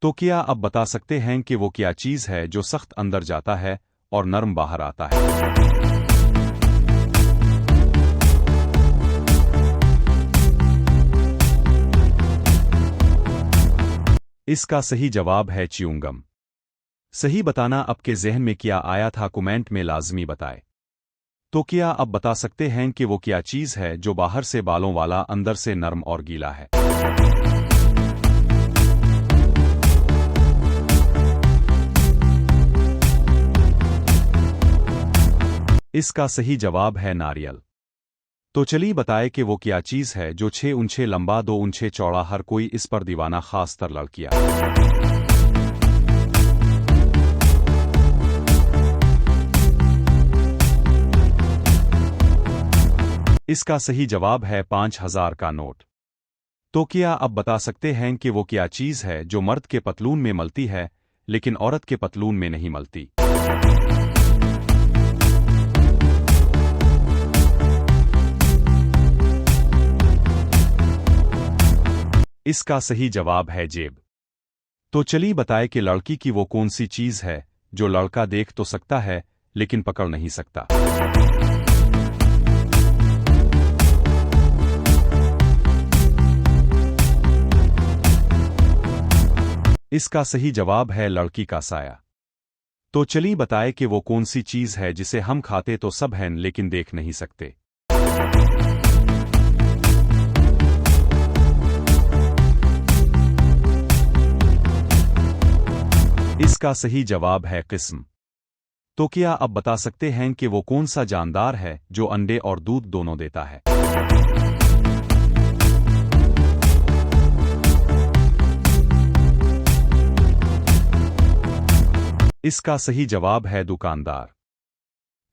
तो क्या अब बता सकते हैं कि वो क्या चीज़ है जो सख्त अंदर जाता है और नरम बाहर आता है? इसका सही जवाब है च्युइंगम। सही बताना आपके ज़हन में क्या आया था कमेंट में लाजमी बताएं। तो क्या अब बता सकते हैं कि वो क्या चीज़ है जो बाहर से बालों वाला अंदर से नरम और गीला है? इसका सही जवाब है नारियल। तो चलिए बताए कि वो क्या चीज़ है जो 6 इंच लंबा 2 इंच चौड़ा, हर कोई इस पर दीवाना, खासतर लड़कियां। इसका सही जवाब है 5000 का नोट। तो क्या अब बता सकते हैं कि वो क्या चीज़ है जो मर्द के पतलून में मलती है लेकिन औरत के पतलून में नहीं मलती? इसका सही जवाब है जेब। तो चलिए बताए कि लड़की की वो कौन सी चीज़ है जो लड़का देख तो सकता है लेकिन पकड़ नहीं सकता? इसका सही जवाब है लड़की का साया। तो चलिए बताए कि वो कौन सी चीज़ है जिसे हम खाते तो सब हैं लेकिन देख नहीं सकते? इसका सही जवाब है किस्म। तो क्या अब बता सकते हैं कि वो कौन सा जानदार है जो अंडे और दूध दोनों देता है? इसका सही जवाब है दुकानदार।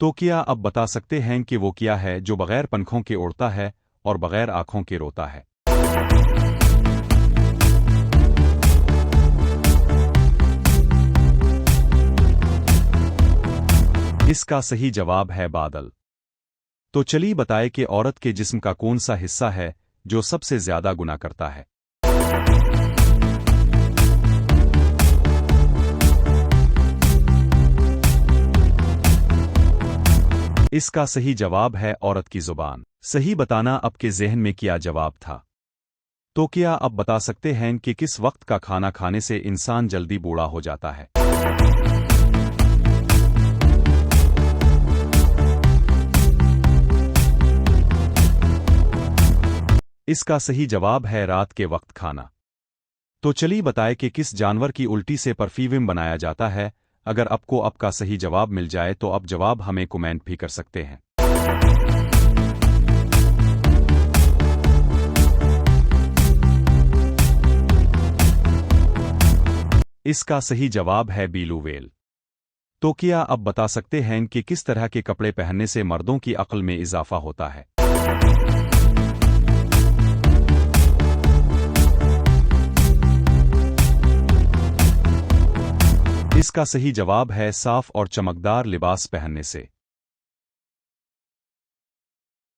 तो क्या अब बता सकते हैं कि वो क्या है जो बगैर पंखों के उड़ता है और बगैर आंखों के रोता है? इसका सही जवाब है बादल। तो चलिए बताए कि औरत के जिस्म का कौन सा हिस्सा है जो सबसे ज्यादा गुनाह करता है? इसका सही जवाब है औरत की जुबान। सही बताना आपके ज़हन में क्या जवाब था? तो क्या अब बता सकते हैं कि किस वक्त का खाना खाने से इंसान जल्दी बूढ़ा हो जाता है? इसका सही जवाब है रात के वक्त खाना। तो चलिए बताए कि किस जानवर की उल्टी से परफ्यूम बनाया जाता है? अगर आपको आपका सही जवाब मिल जाए तो आप जवाब हमें कमेंट भी कर सकते हैं। इसका सही जवाब है बीलू व्हेल। तो क्या अब बता सकते हैं कि किस तरह के कपड़े पहनने से मर्दों की अक्ल में इजाफा होता है? इसका सही जवाब है साफ और चमकदार लिबास पहनने से।